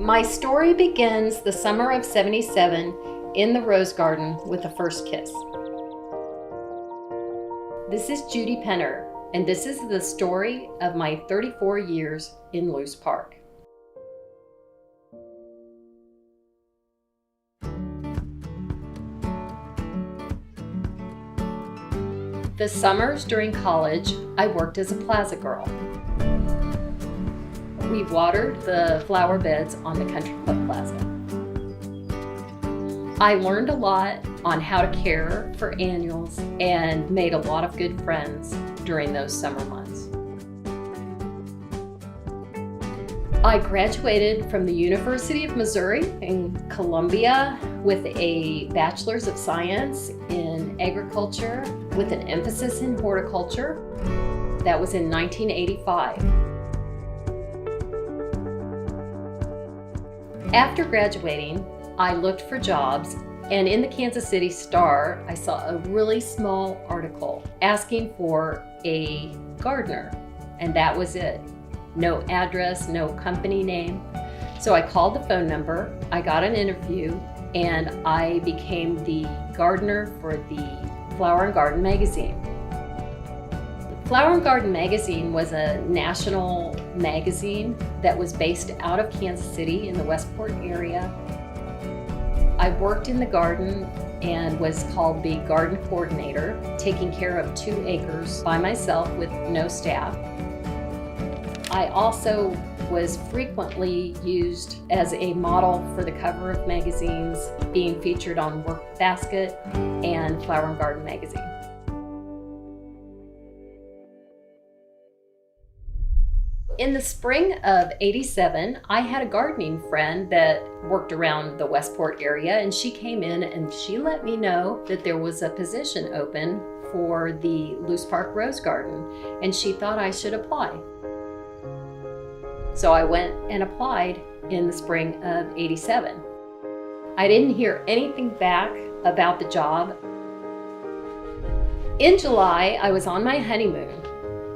My story begins the summer of '77 in the Rose Garden with a first kiss. This is Judy Penner, and this is the story of my 34 years in Loose Park. The summers during college, I worked as a plaza girl. We watered the flower beds on the Country Club Plaza. I learned a lot on how to care for annuals and made a lot of good friends during those summer months. I graduated from the University of Missouri in Columbia with a Bachelor's of Science in Agriculture with an emphasis in horticulture. That was in 1985. After graduating, I looked for jobs, and in the Kansas City Star, I saw a really small article asking for a gardener, and that was it. No address, no company name. So I called the phone number, I got an interview, and I became the gardener for the Flower and Garden magazine. Flower and Garden magazine was a national magazine that was based out of Kansas City in the Westport area. I worked in the garden and was called the garden coordinator, taking care of 2 acres by myself with no staff. I also was frequently used as a model for the cover of magazines, being featured on Workbasket and Flower and Garden magazine. In the spring of '87, I had a gardening friend that worked around the Westport area, and she came in and she let me know that there was a position open for the Loose Park Rose Garden, and she thought I should apply. So I went and applied in the spring of '87. I didn't hear anything back about the job. In July, I was on my honeymoon.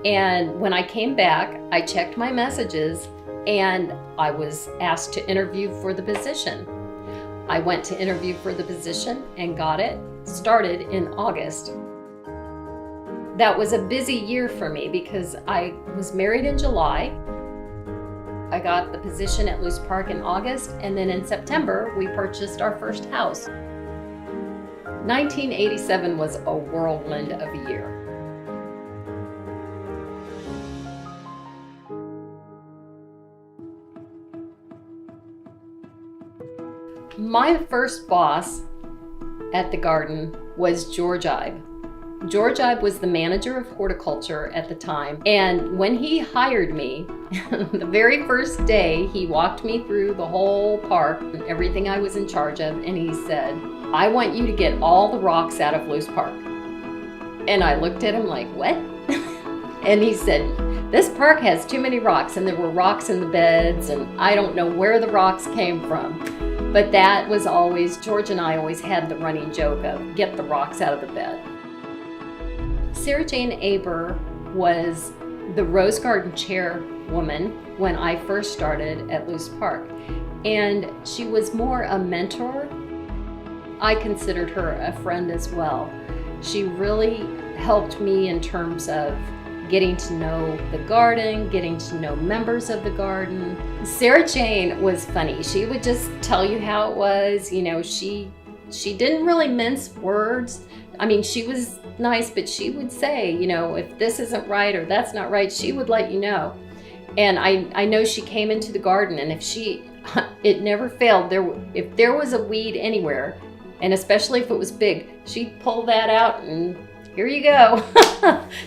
And when I came back, I checked my messages and I was asked to interview for the position. I went to interview for the position and got it, started in August. That was a busy year for me because I was married in July. I got the position at Loose Park in August, and then in September, we purchased our first house. 1987 was a whirlwind of a year. My first boss at the garden was George Ibe. George Ibe was the manager of horticulture at the time, and when he hired me, the very first day, he walked me through the whole park and everything I was in charge of, and he said, "I want you to get all the rocks out of Loose Park." And I looked at him like, "What?" And he said, "This park has too many rocks," and there were rocks in the beds, and I don't know where the rocks came from. But that was always, George and I always had the running joke of get the rocks out of the bed. Sarah Jane Aber was the Rose Garden chairwoman when I first started at Loose Park. And she was more a mentor. I considered her a friend as well. She really helped me in terms of getting to know the garden, getting to know members of the garden. Sarah Jane was funny. She would just tell you how it was. You know, she didn't really mince words. I mean, she was nice, but she would say, you know, if this isn't right or that's not right, she would let you know. And I know she came into the garden, and it never failed. If there was a weed anywhere, and especially if it was big, she'd pull that out and here you go.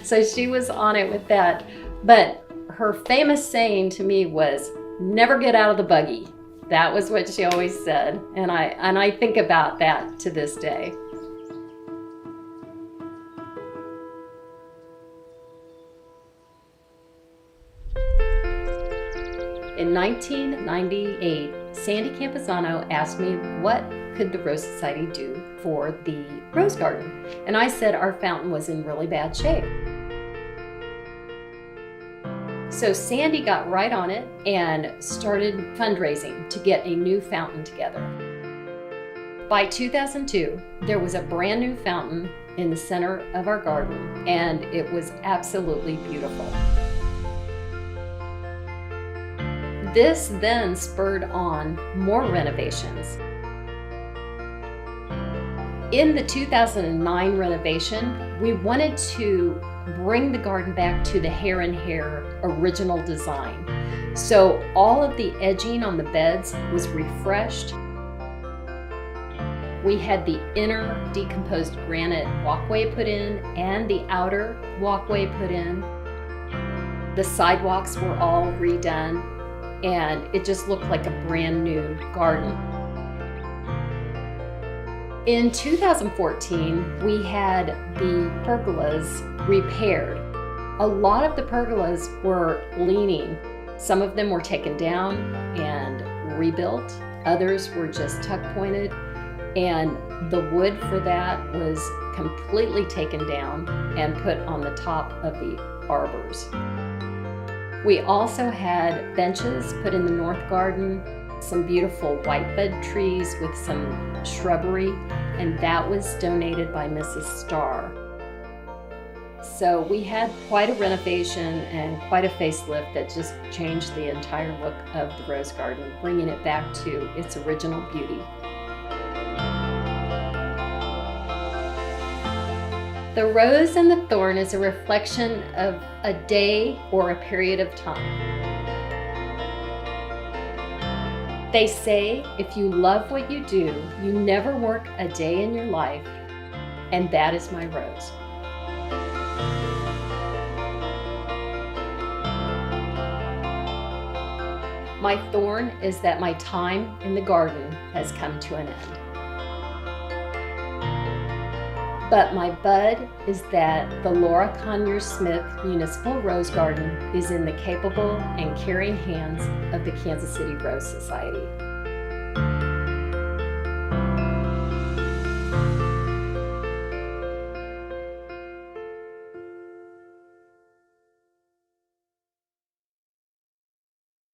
So she was on it with that. But her famous saying to me was, "Never get out of the buggy." That was what she always said. And I think about that to this day. In 1998, Sandy Campuzano asked me what could the Rose Society do for the Rose Garden? And I said our fountain was in really bad shape. So Sandy got right on it and started fundraising to get a new fountain together. By 2002, there was a brand new fountain in the center of our garden, and it was absolutely beautiful. This then spurred on more renovations. In the 2009 renovation, we wanted to bring the garden back to the Hare and Hare original design. So all of the edging on the beds was refreshed. We had the inner decomposed granite walkway put in and the outer walkway put in. The sidewalks were all redone, and it just looked like a brand new garden. In 2014, we had the pergolas repaired. A lot of the pergolas were leaning. Some of them were taken down and rebuilt. Others were just tuck pointed. And the wood for that was completely taken down and put on the top of the arbors. We also had benches put in the north garden, some beautiful whitebud trees with some shrubbery, and that was donated by Mrs. Starr. So we had quite a renovation and quite a facelift that just changed the entire look of the rose garden, bringing it back to its original beauty. The rose and the thorn is a reflection of a day or a period of time. They say if you love what you do, you never work a day in your life, and that is my rose. My thorn is that my time in the garden has come to an end. But my bud is that the Laura Conyers Smith Municipal Rose Garden is in the capable and caring hands of the Kansas City Rose Society.